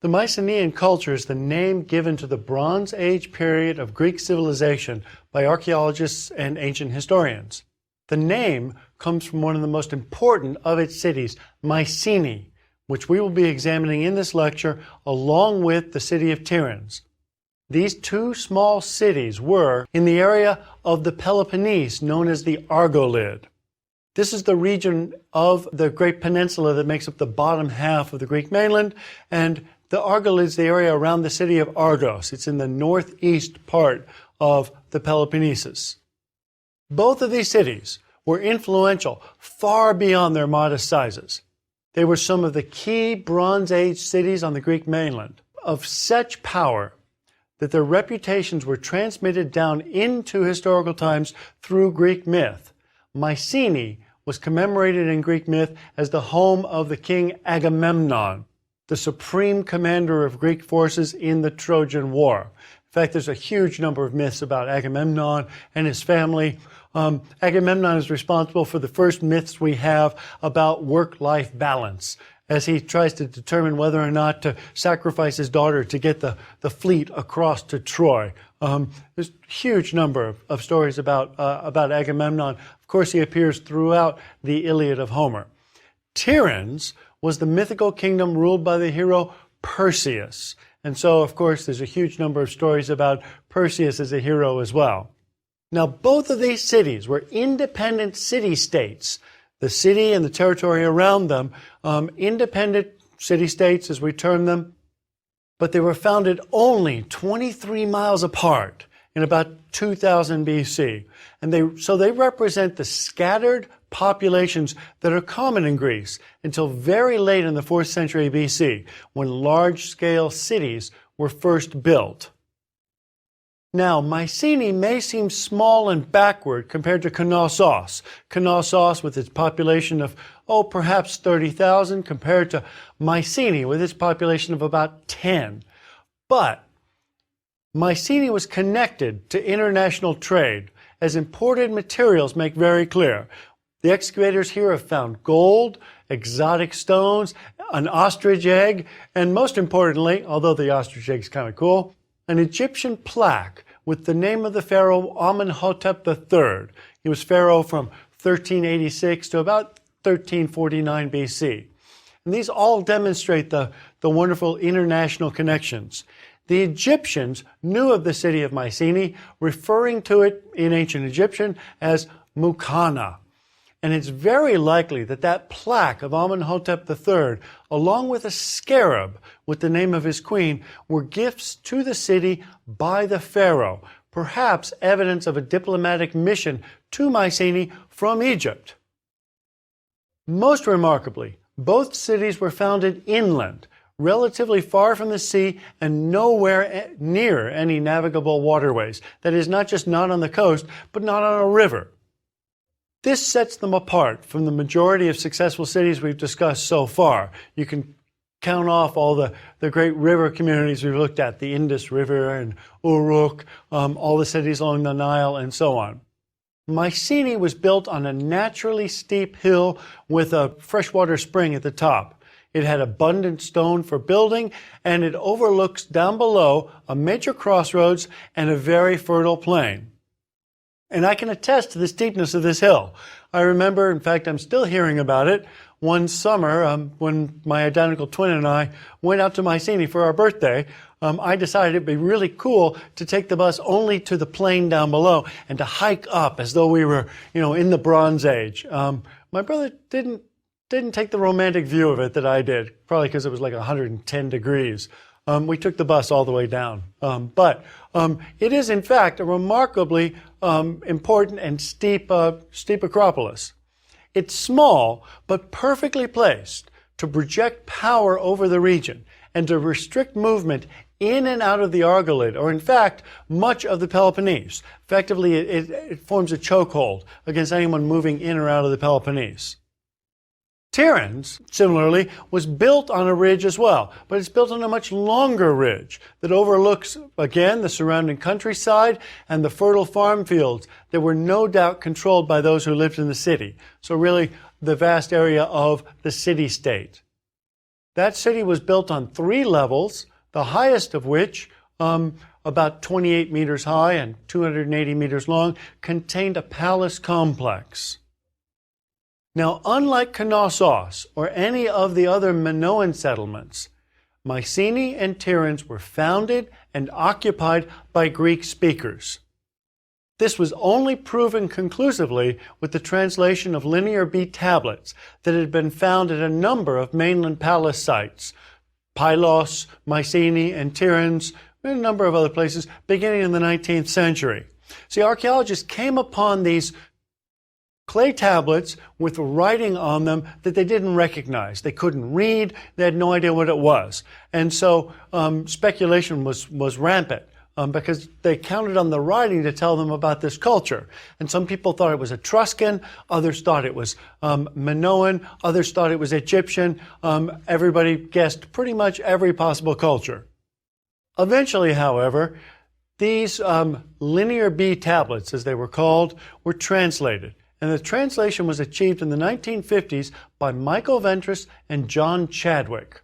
The Mycenaean culture is the name given to the Bronze Age period of Greek civilization by archaeologists and ancient historians. The name comes from one of the most important of its cities, Mycenae, which we will be examining in this lecture along with the city of Tiryns. These two small cities were in the area of the Peloponnese known as the Argolid. This is the region of the great peninsula that makes up the bottom half of the Greek mainland, and the Argolid is the area around the city of Argos. It's in the northeast part of the Peloponnesus. Both of these cities were influential far beyond their modest sizes. They were some of the key Bronze Age cities on the Greek mainland, of such power that their reputations were transmitted down into historical times through Greek myth. Mycenae was commemorated in Greek myth as the home of the king Agamemnon, the supreme commander of Greek forces in the Trojan War. In fact, there's a huge number of myths about Agamemnon and his family. Agamemnon is responsible for the first myths we have about work-life balance, as he tries to determine whether or not to sacrifice his daughter to get the fleet across to Troy. There's a huge number of stories about Agamemnon. Of course, he appears throughout the Iliad of Homer. Tiryns was the mythical kingdom ruled by the hero Perseus. And so, of course, there's a huge number of stories about Perseus as a hero as well. Now, both of these cities were independent city-states. The city and the territory around them, independent city-states as we term them, but they were founded only 23 miles apart in about 2000 BC. And so they represent the scattered populations that are common in Greece until very late in the 4th century BC, when large-scale cities were first built. Now, Mycenae may seem small and backward compared to Knossos. Knossos, with its population of, perhaps 30,000, compared to Mycenae, with its population of about 10. But Mycenae was connected to international trade, as imported materials make very clear. The excavators here have found gold, exotic stones, an ostrich egg, and most importantly, although the ostrich egg is kind of cool, an Egyptian plaque with the name of the pharaoh Amenhotep III. He was pharaoh from 1386 to about 1349 BC. And these all demonstrate the wonderful international connections. The Egyptians knew of the city of Mycenae, referring to it in ancient Egyptian as Mukanna. And it's very likely that that plaque of Amenhotep III, along with a scarab with the name of his queen, were gifts to the city by the pharaoh, perhaps evidence of a diplomatic mission to Mycenae from Egypt. Most remarkably, both cities were founded inland, relatively far from the sea and nowhere near any navigable waterways. That is, not just not on the coast, but not on a river. This sets them apart from the majority of successful cities we've discussed so far. You can count off all the great river communities we've looked at, the Indus River and Uruk, all the cities along the Nile, and so on. Mycenae was built on a naturally steep hill with a freshwater spring at the top. It had abundant stone for building, and it overlooks down below a major crossroads and a very fertile plain. And I can attest to the steepness of this hill. I remember, in fact, I'm still hearing about it, one summer when my identical twin and I went out to Mycenae for our birthday. I decided it'd be really cool to take the bus only to the plain down below and to hike up as though we were, in the Bronze Age. My brother didn't take the romantic view of it that I did, probably because it was like 110 degrees. We took the bus all the way down. But it is, in fact, a remarkably important and steep acropolis. It's small, but perfectly placed to project power over the region and to restrict movement in and out of the Argolid, or in fact, much of the Peloponnese. Effectively, it forms a chokehold against anyone moving in or out of the Peloponnese. Tiryns, similarly, was built on a ridge as well, but it's built on a much longer ridge that overlooks, again, the surrounding countryside and the fertile farm fields that were no doubt controlled by those who lived in the city. So really, the vast area of the city-state. That city was built on 3 levels, the highest of which, about 28 meters high and 280 meters long, contained a palace complex. Now, unlike Knossos or any of the other Minoan settlements, Mycenae and Tiryns were founded and occupied by Greek speakers. This was only proven conclusively with the translation of Linear B tablets that had been found at a number of mainland palace sites, Pylos, Mycenae, and Tiryns, and a number of other places, beginning in the 19th century. See, archaeologists came upon these clay tablets with writing on them that they didn't recognize. They couldn't read. They had no idea what it was. And so speculation was rampant because they counted on the writing to tell them about this culture. And some people thought it was Etruscan. Others thought it was Minoan. Others thought it was Egyptian. Everybody guessed pretty much every possible culture. Eventually, however, these Linear B tablets, as they were called, were translated. And the translation was achieved in the 1950s by Michael Ventris and John Chadwick.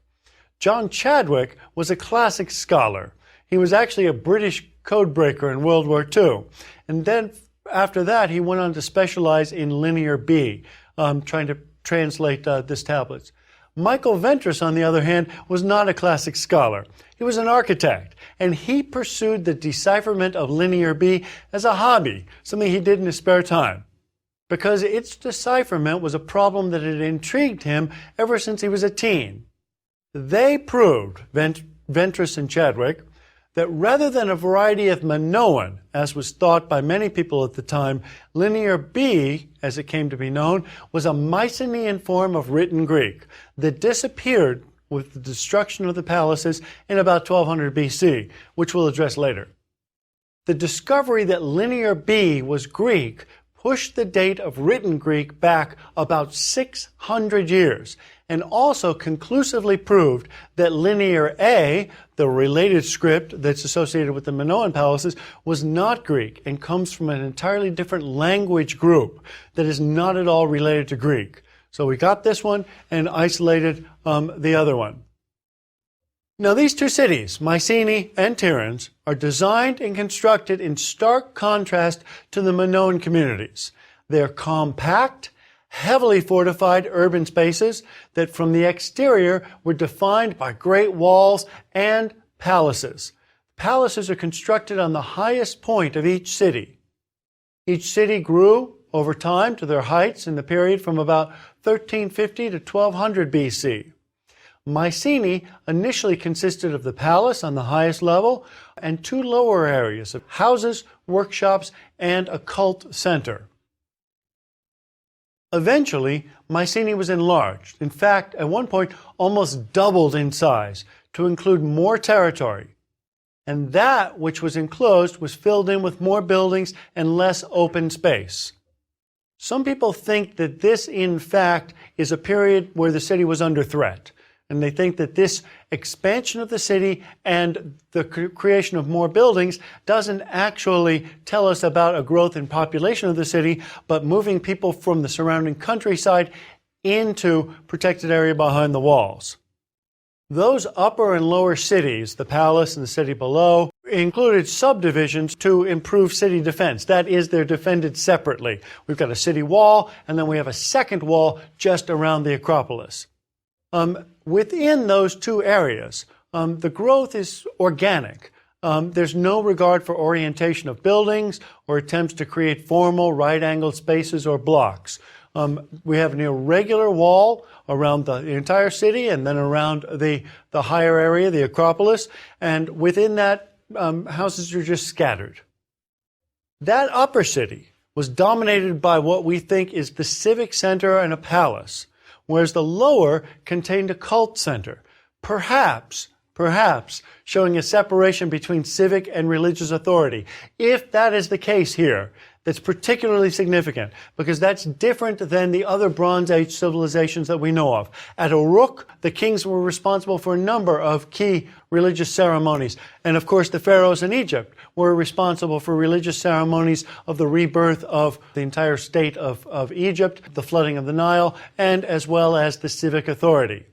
John Chadwick was a classic scholar. He was actually a British codebreaker in World War II. And then after that, he went on to specialize in Linear B, trying to translate these tablets. Michael Ventris, on the other hand, was not a classic scholar. He was an architect, and he pursued the decipherment of Linear B as a hobby, something he did in his spare time, because its decipherment was a problem that had intrigued him ever since he was a teen. They proved, Ventris and Chadwick, that rather than a variety of Minoan, as was thought by many people at the time, Linear B, as it came to be known, was a Mycenaean form of written Greek that disappeared with the destruction of the palaces in about 1200 BC, which we'll address later. The discovery that Linear B was Greek pushed the date of written Greek back about 600 years, and also conclusively proved that Linear A, the related script that's associated with the Minoan palaces, was not Greek and comes from an entirely different language group that is not at all related to Greek. So we got this one and isolated the other one. Now, these two cities, Mycenae and Tiryns, are designed and constructed in stark contrast to the Minoan communities. They're compact, heavily fortified urban spaces that from the exterior were defined by great walls and palaces. Palaces are constructed on the highest point of each city. Each city grew over time to their heights in the period from about 1350 to 1200 BC. Mycenae initially consisted of the palace on the highest level and 2 lower areas of houses, workshops, and a cult center. Eventually, Mycenae was enlarged. In fact, at one point, almost doubled in size to include more territory. And that which was enclosed was filled in with more buildings and less open space. Some people think that this, in fact, is a period where the city was under threat. And they think that this expansion of the city and the creation of more buildings doesn't actually tell us about a growth in population of the city, but moving people from the surrounding countryside into protected area behind the walls. Those upper and lower cities, the palace and the city below, included subdivisions to improve city defense. That is, they're defended separately. We've got a city wall, and then we have a second wall just around the Acropolis. Within those 2 areas, the growth is organic. There's no regard for orientation of buildings or attempts to create formal right-angled spaces or blocks. We have an irregular wall around the entire city and then around the higher area, the Acropolis, and within that, houses are just scattered. That upper city was dominated by what we think is the civic center and a palace, whereas the lower contained a cult center, perhaps showing a separation between civic and religious authority. If that is the case here, that's particularly significant because that's different than the other Bronze Age civilizations that we know of. At Uruk, the kings were responsible for a number of key religious ceremonies. And of course, the pharaohs in Egypt were responsible for religious ceremonies of the rebirth of the entire state of Egypt, the flooding of the Nile, and as well as the civic authority.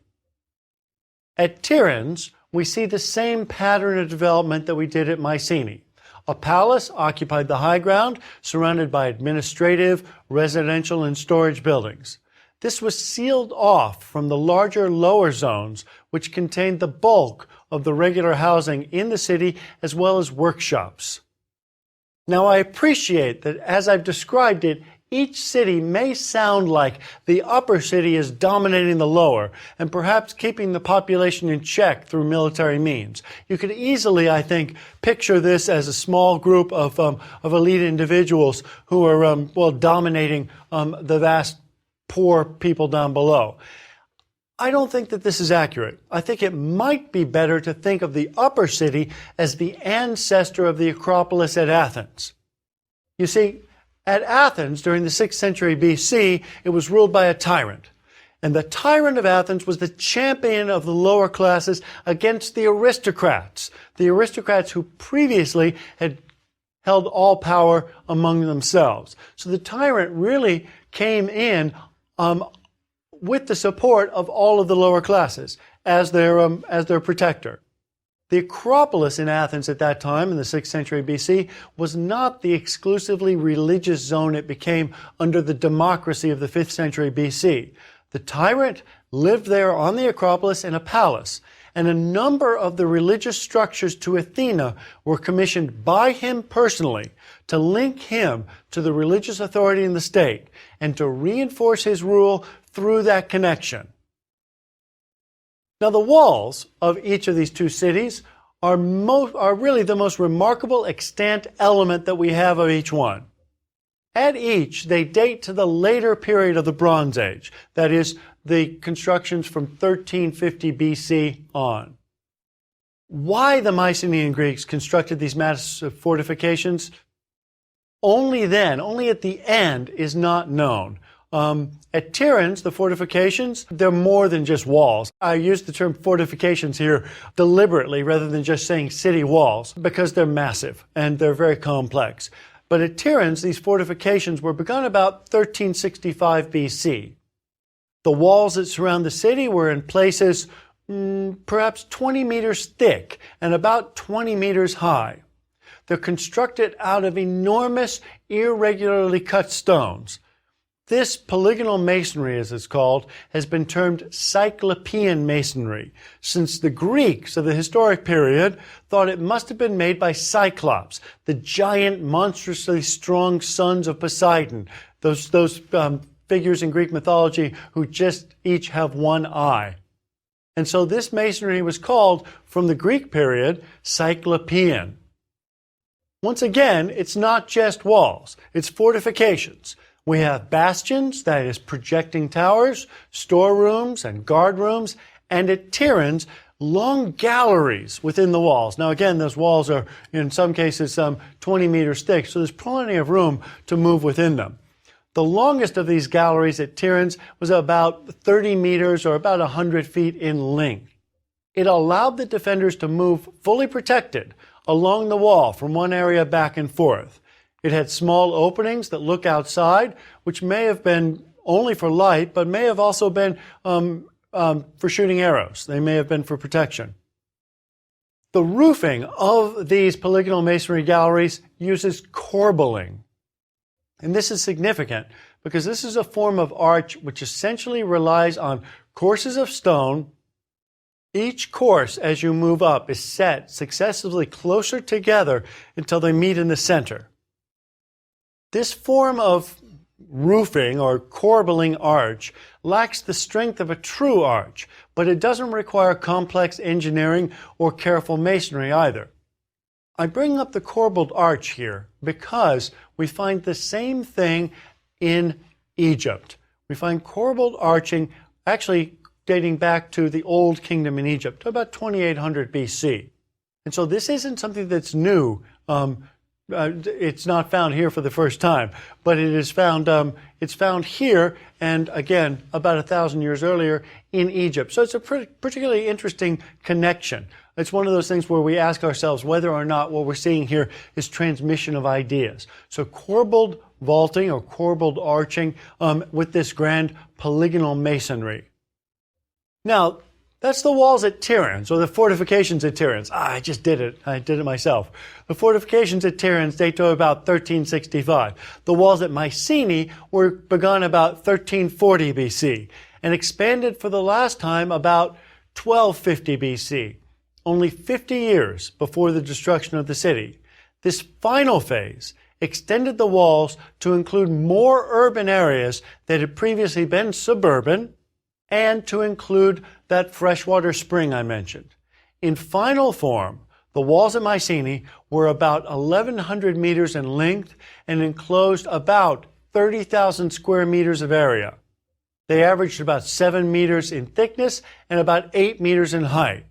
At Tiryns, we see the same pattern of development that we did at Mycenae. A palace occupied the high ground, surrounded by administrative, residential, and storage buildings. This was sealed off from the larger lower zones, which contained the bulk of the regular housing in the city, as well as workshops. Now, I appreciate that as I've described it, each city may sound like the upper city is dominating the lower and perhaps keeping the population in check through military means. You could easily, I think, picture this as a small group of elite individuals who are, dominating the vast poor people down below. I don't think that this is accurate. I think it might be better to think of the upper city as the ancestor of the Acropolis at Athens. You see, at Athens, during the 6th century BC, it was ruled by a tyrant. And the tyrant of Athens was the champion of the lower classes against the aristocrats who previously had held all power among themselves. So the tyrant really came in with the support of all of the lower classes as their protector. The Acropolis in Athens at that time, in the 6th century BC, was not the exclusively religious zone it became under the democracy of the 5th century BC. The tyrant lived there on the Acropolis in a palace, and a number of the religious structures to Athena were commissioned by him personally to link him to the religious authority in the state and to reinforce his rule through that connection. Now, the walls of each of these two cities are really the most remarkable extant element that we have of each one. At each, they date to the later period of the Bronze Age, that is, the constructions from 1350 BC on. Why the Mycenaean Greeks constructed these massive fortifications, only at the end, is not known. At Tiryns, the fortifications, they're more than just walls. I use the term fortifications here deliberately rather than just saying city walls because they're massive and they're very complex. But at Tiryns, these fortifications were begun about 1365 BC. The walls that surround the city were in places perhaps 20 meters thick and about 20 meters high. They're constructed out of enormous, irregularly cut stones. This polygonal masonry, as it's called, has been termed Cyclopean masonry, since the Greeks of the historic period thought it must have been made by Cyclops, the giant, monstrously strong sons of Poseidon, those figures in Greek mythology who just each have one eye. And so this masonry was called, from the Greek period, Cyclopean. Once again, it's not just walls, it's fortifications. We have bastions, that is, projecting towers, storerooms and guard rooms, and at Tiryns, long galleries within the walls. Now again, those walls are, in some cases, 20 meters thick, so there's plenty of room to move within them. The longest of these galleries at Tiryns was about 30 meters or about 100 feet in length. It allowed the defenders to move fully protected along the wall from one area back and forth. It had small openings that look outside, which may have been only for light, but may have also been for shooting arrows. They may have been for protection. The roofing of these polygonal masonry galleries uses corbelling. And this is significant because this is a form of arch which essentially relies on courses of stone. Each course, as you move up, is set successively closer together until they meet in the center. This form of roofing or corbelling arch lacks the strength of a true arch, but it doesn't require complex engineering or careful masonry either. I bring up the corbelled arch here because we find the same thing in Egypt. We find corbelled arching actually dating back to the Old Kingdom in Egypt, to about 2800 BC. And so this isn't something that's new. It's not found here for the first time, but it is found. It's found here, and again, about 1,000 years earlier in Egypt. So it's a particularly interesting connection. It's one of those things where we ask ourselves whether or not what we're seeing here is transmission of ideas. So corbelled vaulting or corbelled arching with this grand polygonal masonry. Now, That's the walls at Tiryns, or the fortifications at Tiryns. I just did it. I did it myself. The fortifications at Tiryns date to about 1365. The walls at Mycenae were begun about 1340 BC and expanded for the last time about 1250 BC, only 50 years before the destruction of the city. This final phase extended the walls to include more urban areas that had previously been suburban, and to include that freshwater spring I mentioned. In final form, the walls at Mycenae were about 1,100 meters in length and enclosed about 30,000 square meters of area. They averaged about 7 meters in thickness and about 8 meters in height.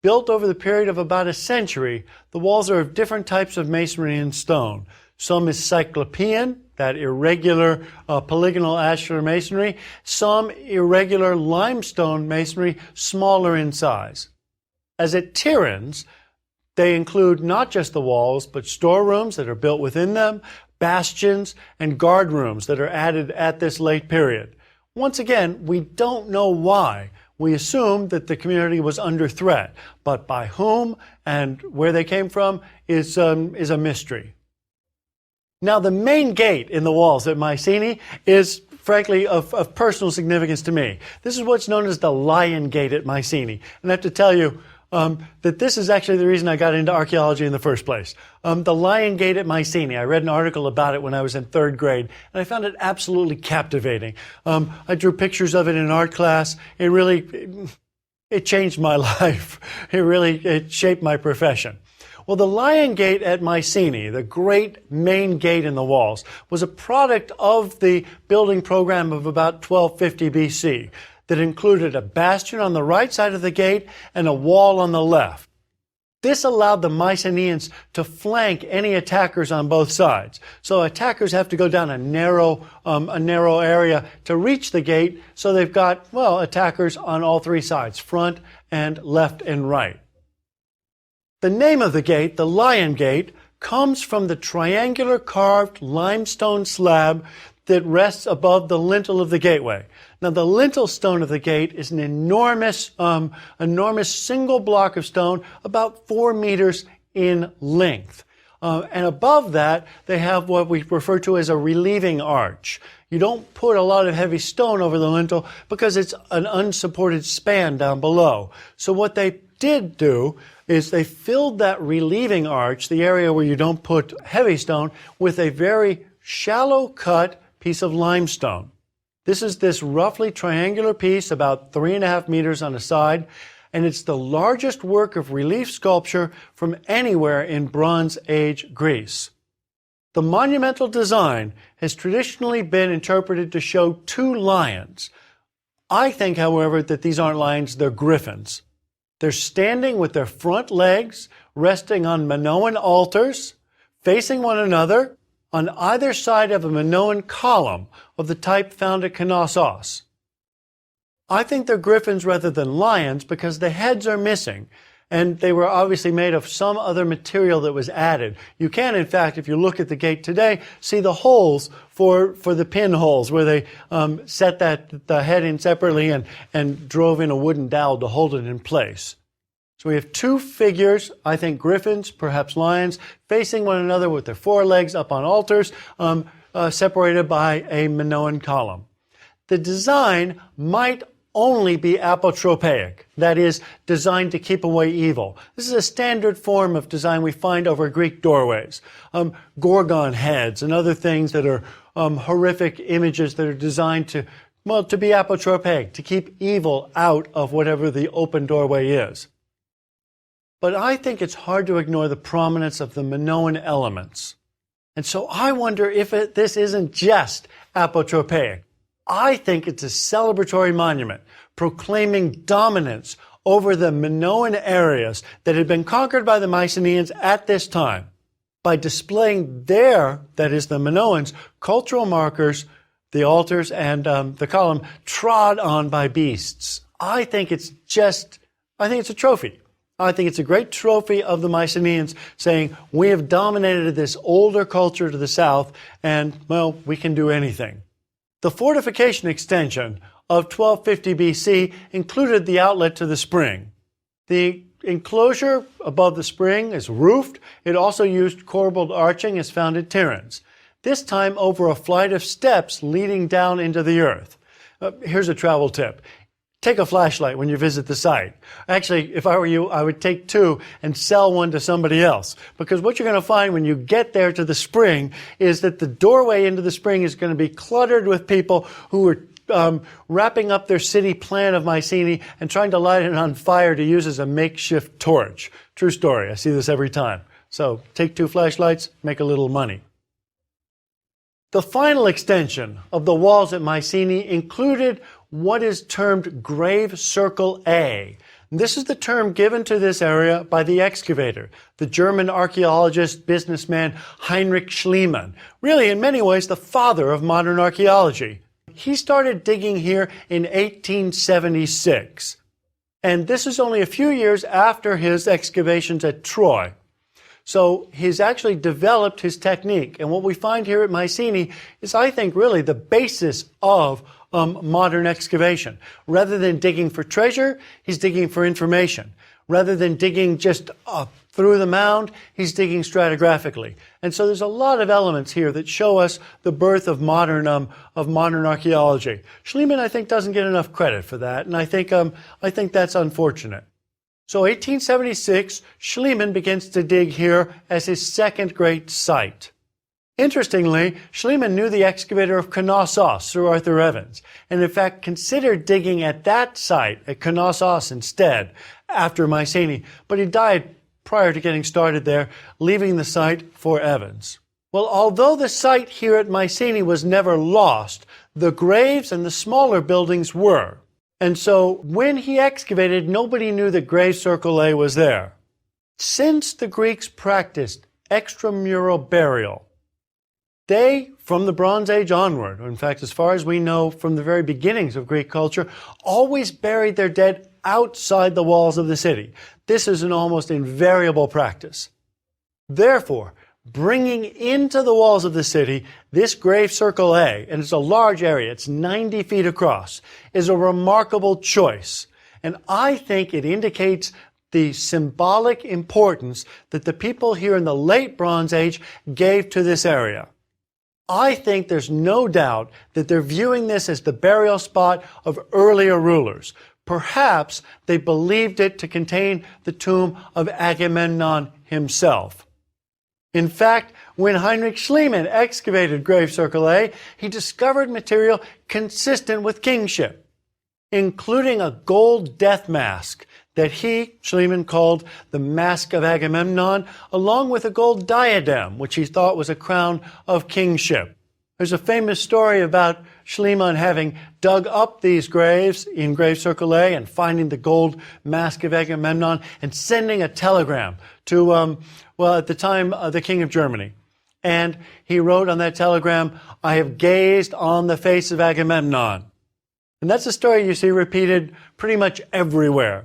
Built over the period of about a century, the walls are of different types of masonry and stone. Some is cyclopean, that irregular polygonal ashlar masonry. Some irregular limestone masonry, smaller in size. As at Tiryns, they include not just the walls, but storerooms that are built within them, bastions, and guard rooms that are added at this late period. Once again, we don't know why. We assume that the community was under threat, but by whom and where they came from is a mystery. Now, the main gate in the walls at Mycenae is, frankly, of personal significance to me. This is what's known as the Lion Gate at Mycenae. And I have to tell you that this is actually the reason I got into archaeology in the first place. The Lion Gate at Mycenae, I read an article about it when I was in 3rd grade, and I found it absolutely captivating. I drew pictures of it in art class. It changed my life. It shaped my profession. Well, the Lion Gate at Mycenae, the great main gate in the walls, was a product of the building program of about 1250 BC that included a bastion on the right side of the gate and a wall on the left. This allowed the Mycenaeans to flank any attackers on both sides. So attackers have to go down a narrow area to reach the gate, so they've got, attackers on all 3 sides, front and left and right. The name of the gate, the Lion Gate, comes from the triangular carved limestone slab that rests above the lintel of the gateway. Now, the lintel stone of the gate is an enormous single block of stone, about 4 meters in length. And above that, they have what we refer to as a relieving arch. You don't put a lot of heavy stone over the lintel because it's an unsupported span down below. So what they did do is they filled that relieving arch, the area where you don't put heavy stone, with a very shallow cut piece of limestone. This is this roughly triangular piece, about 3.5 meters on a side, and it's the largest work of relief sculpture from anywhere in Bronze Age Greece. The monumental design has traditionally been interpreted to show 2 lions. I think, however, that these aren't lions, they're griffins. They're standing with their front legs resting on Minoan altars, facing one another on either side of a Minoan column of the type found at Knossos. I think they're griffins rather than lions because the heads are missing, and they were obviously made of some other material that was added. You can, in fact, if you look at the gate today, see the holes for the pinholes where they set the head in separately and drove in a wooden dowel to hold it in place. So we have 2 figures, I think griffins, perhaps lions, facing one another with their forelegs up on altars, separated by a Minoan column. The design might only be apotropaic, that is, designed to keep away evil. This is a standard form of design we find over Greek doorways. Gorgon heads and other things that are horrific images that are designed to be apotropaic, to keep evil out of whatever the open doorway is. But I think it's hard to ignore the prominence of the Minoan elements. And so I wonder if this isn't just apotropaic. I think it's a celebratory monument proclaiming dominance over the Minoan areas that had been conquered by the Mycenaeans at this time by displaying their, that is the Minoans, cultural markers, the altars and the column, trod on by beasts. I think it's a trophy. I think it's a great trophy of the Mycenaeans saying, we have dominated this older culture to the south and, we can do anything. The fortification extension of 1250 BC included the outlet to the spring. The enclosure above the spring is roofed. It also used corbelled arching as found at Tiryns, this time over a flight of steps leading down into the earth. Here's a travel tip. Take a flashlight when you visit the site. Actually, if I were you, I would take two and sell one to somebody else. Because what you're going to find when you get there to the spring is that the doorway into the spring is going to be cluttered with people who are wrapping up their city plan of Mycenae and trying to light it on fire to use as a makeshift torch. True story. I see this every time. So take two flashlights, make a little money. The final extension of the walls at Mycenae included what is termed Grave Circle A. This is the term given to this area by the excavator, the German archaeologist, businessman Heinrich Schliemann, really in many ways the father of modern archaeology. He started digging here in 1876, and this is only a few years after his excavations at Troy. So he's actually developed his technique, and what we find here at Mycenae is, I think, really the basis of modern excavation. Rather than digging for treasure, he's digging for information. Rather than digging just through the mound, he's digging stratigraphically. And so there's a lot of elements here that show us the birth of modern archaeology. Schliemann, I think, doesn't get enough credit for that, and I think that's unfortunate. So 1876, Schliemann begins to dig here as his second great site. Interestingly, Schliemann knew the excavator of Knossos, Sir Arthur Evans, and in fact considered digging at that site, at Knossos instead, after Mycenae, but he died prior to getting started there, leaving the site for Evans. Well, although the site here at Mycenae was never lost, the graves and the smaller buildings were. And so when he excavated, nobody knew that Grave Circle A was there. Since the Greeks practiced extramural burial, they, from the Bronze Age onward, in fact, as far as we know from the very beginnings of Greek culture, always buried their dead outside the walls of the city. This is an almost invariable practice. Therefore, bringing into the walls of the city this Grave Circle A, and it's a large area, it's 90 feet across, is a remarkable choice. And I think it indicates the symbolic importance that the people here in the late Bronze Age gave to this area. I think there's no doubt that they're viewing this as the burial spot of earlier rulers. Perhaps they believed it to contain the tomb of Agamemnon himself. In fact, when Heinrich Schliemann excavated Grave Circle A, he discovered material consistent with kingship, including a gold death mask that he, Schliemann, called the Mask of Agamemnon, along with a gold diadem, which he thought was a crown of kingship. There's a famous story about Schliemann having dug up these graves in Grave Circle A and finding the gold Mask of Agamemnon and sending a telegram to, at the time, the King of Germany. And he wrote on that telegram, "I have gazed on the face of Agamemnon." And that's a story you see repeated pretty much everywhere.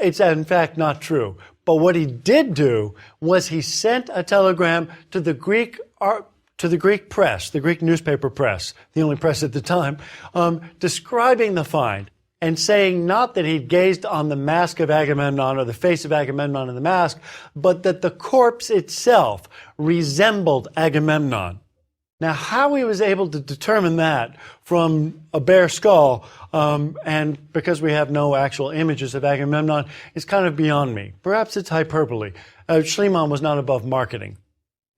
It's in fact not true. But what he did do was he sent a telegram to the Greek press, the Greek newspaper press, the only press at the time, describing the find and saying not that he'd gazed on the mask of Agamemnon or the face of Agamemnon in the mask, but that the corpse itself resembled Agamemnon. Now, how he was able to determine that from a bare skull, and because we have no actual images of Agamemnon, is kind of beyond me. Perhaps it's hyperbole. Schliemann was not above marketing.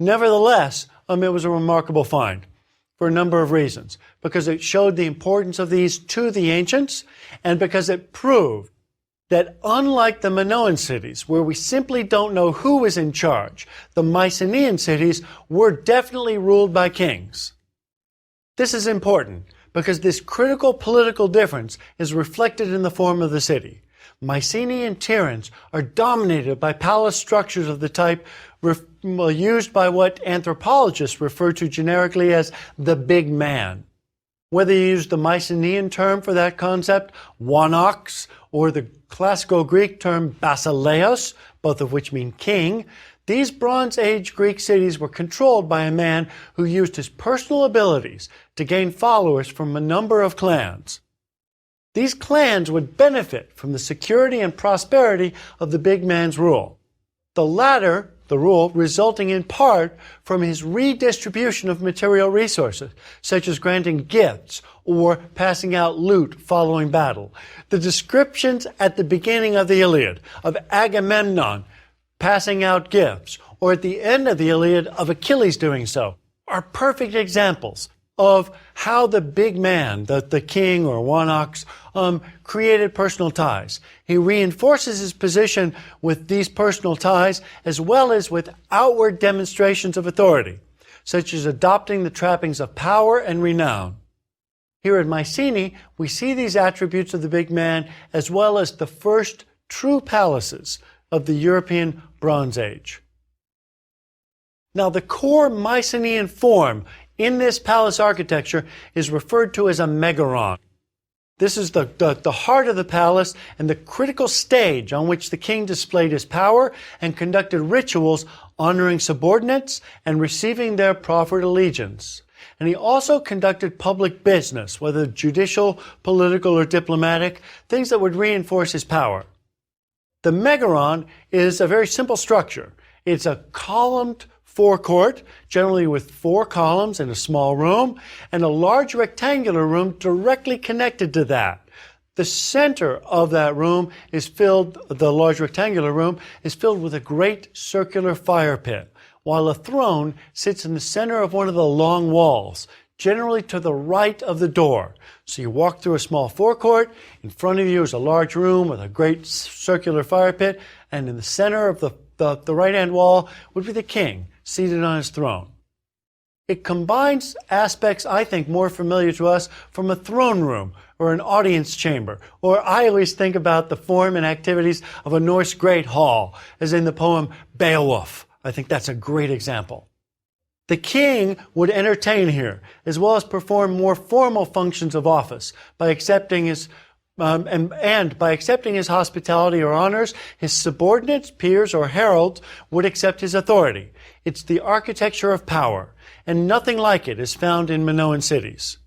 Nevertheless, it was a remarkable find for a number of reasons. Because it showed the importance of these to the ancients, and because it proved that unlike the Minoan cities, where we simply don't know who was in charge, the Mycenaean cities were definitely ruled by kings. This is important because this critical political difference is reflected in the form of the city. Mycenae and Tiryns are dominated by palace structures of the type used by what anthropologists refer to generically as the big man. Whether you use the Mycenaean term for that concept, wanox, or the classical Greek term basileos, both of which mean king, these Bronze Age Greek cities were controlled by a man who used his personal abilities to gain followers from a number of clans. These clans would benefit from the security and prosperity of the big man's rule. The latter, the rule, resulting in part from his redistribution of material resources, such as granting gifts or passing out loot following battle. The descriptions at the beginning of the Iliad of Agamemnon passing out gifts, or at the end of the Iliad of Achilles doing so, are perfect examples of how the big man, the king or monarchs, created personal ties. He reinforces his position with these personal ties as well as with outward demonstrations of authority, such as adopting the trappings of power and renown. Here at Mycenae, we see these attributes of the big man as well as the first true palaces of the European Bronze Age. Now, the core Mycenaean form in this palace architecture is referred to as a megaron. This is the heart of the palace and the critical stage on which the king displayed his power and conducted rituals honoring subordinates and receiving their proffered allegiance. And he also conducted public business, whether judicial, political, or diplomatic, things that would reinforce his power. The megaron is a very simple structure. It's a columned forecourt, generally with 4 columns in a small room, and a large rectangular room directly connected to that. The center of that room is filled, the large rectangular room, is filled with a great circular fire pit, while a throne sits in the center of one of the long walls, generally to the right of the door. So you walk through a small forecourt, in front of you is a large room with a great circular fire pit, and in the center of the right-hand wall would be the king, seated on his throne. It combines aspects, I think, more familiar to us from a throne room or an audience chamber, or I always think about the form and activities of a Norse great hall, as in the poem Beowulf. I think that's a great example. The king would entertain here, as well as perform more formal functions of office by accepting his by accepting his hospitality or honors, his subordinates, peers, or heralds would accept his authority. It's the architecture of power, and nothing like it is found in Minoan cities.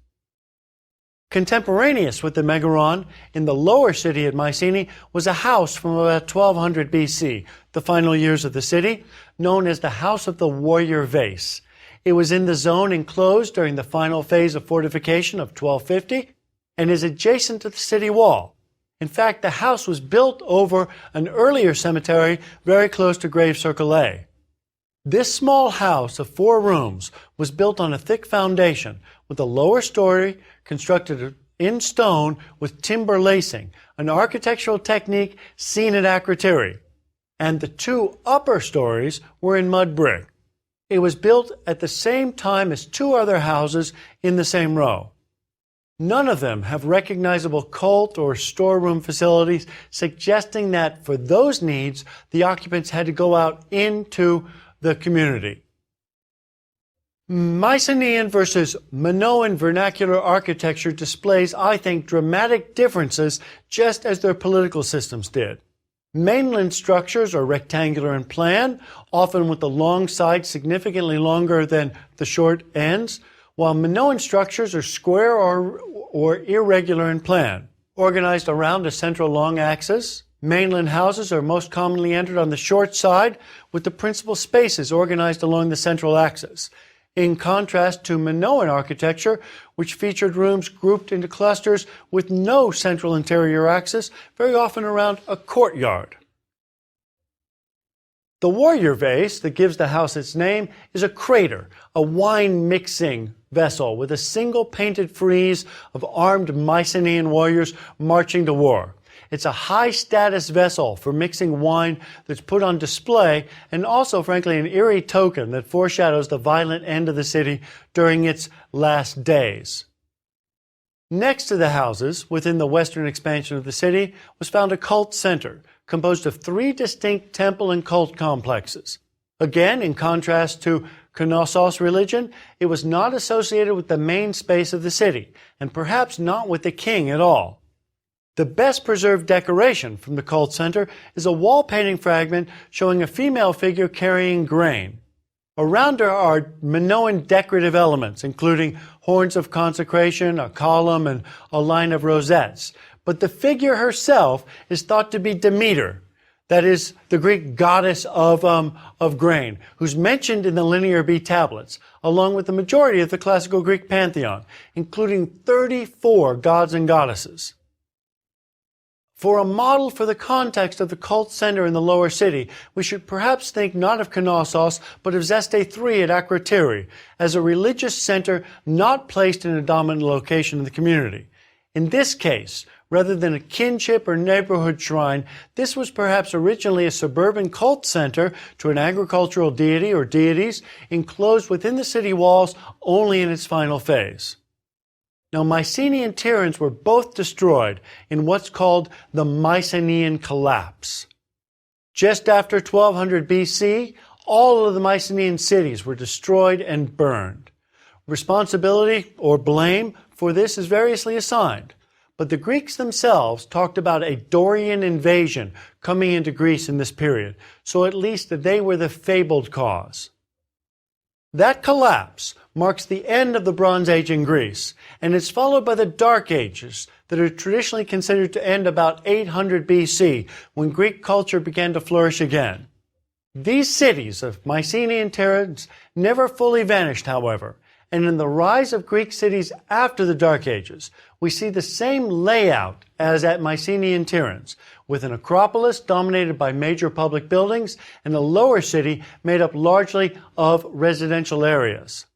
Contemporaneous with the megaron in the lower city at Mycenae was a house from about 1200 BC, the final years of the city, known as the House of the Warrior Vase. It was in the zone enclosed during the final phase of fortification of 1250, and is adjacent to the city wall. In fact, the house was built over an earlier cemetery very close to Grave Circle A. This small house of 4 rooms was built on a thick foundation with a lower story constructed in stone with timber lacing, an architectural technique seen at Akrotiri, and the 2 upper stories were in mud brick. It was built at the same time as 2 other houses in the same row. None of them have recognizable cult or storeroom facilities, suggesting that for those needs, the occupants had to go out into the community. Mycenaean versus Minoan vernacular architecture displays, I think, dramatic differences just as their political systems did. Mainland structures are rectangular in plan, often with the long sides significantly longer than the short ends, while Minoan structures are square or irregular in plan, organized around a central long axis. Mainland houses are most commonly entered on the short side, with the principal spaces organized along the central axis, in contrast to Minoan architecture, which featured rooms grouped into clusters with no central interior axis, very often around a courtyard. The warrior vase that gives the house its name is a crater, a wine-mixing vessel with a single painted frieze of armed Mycenaean warriors marching to war. It's a high-status vessel for mixing wine that's put on display, and also, frankly, an eerie token that foreshadows the violent end of the city during its last days. Next to the houses, within the western expansion of the city, was found a cult center, composed of 3 distinct temple and cult complexes. Again, in contrast to Knossos religion, it was not associated with the main space of the city, and perhaps not with the king at all. The best preserved decoration from the cult center is a wall painting fragment showing a female figure carrying grain. Around her are Minoan decorative elements, including horns of consecration, a column, and a line of rosettes. but the figure herself is thought to be Demeter, that is, the Greek goddess of grain, who's mentioned in the Linear B tablets, along with the majority of the classical Greek pantheon, including 34 gods and goddesses. For a model for the context of the cult center in the lower city, we should perhaps think not of Knossos, but of Zeste 3 at Akrotiri, as a religious center not placed in a dominant location in the community. In this case, rather than a kinship or neighborhood shrine, this was perhaps originally a suburban cult center to an agricultural deity or deities enclosed within the city walls only in its final phase. Now, Mycenae and Tiryns were both destroyed in what's called the Mycenaean collapse. Just after 1200 BC, all of the Mycenaean cities were destroyed and burned. Responsibility or blame for this is variously assigned. But the Greeks themselves talked about a Dorian invasion coming into Greece in this period, so at least they were the fabled cause. That collapse marks the end of the Bronze Age in Greece, and it's followed by the Dark Ages that are traditionally considered to end about 800 BC, when Greek culture began to flourish again. These cities of Mycenae and Tiryns never fully vanished, however, and in the rise of Greek cities after the Dark Ages, we see the same layout as at Mycenae and Tiryns, with an acropolis dominated by major public buildings and a lower city made up largely of residential areas.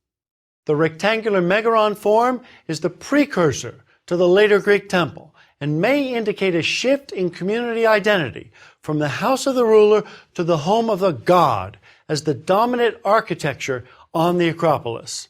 The rectangular megaron form is the precursor to the later Greek temple and may indicate a shift in community identity from the house of the ruler to the home of the god as the dominant architecture on the Acropolis.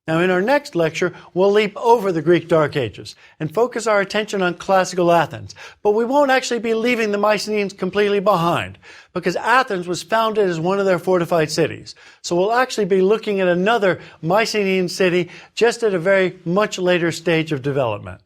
Now, in our next lecture, we'll leap over the Greek Dark Ages and focus our attention on classical Athens. But we won't actually be leaving the Mycenaeans completely behind, because Athens was founded as one of their fortified cities. So we'll actually be looking at another Mycenaean city just at a very much later stage of development.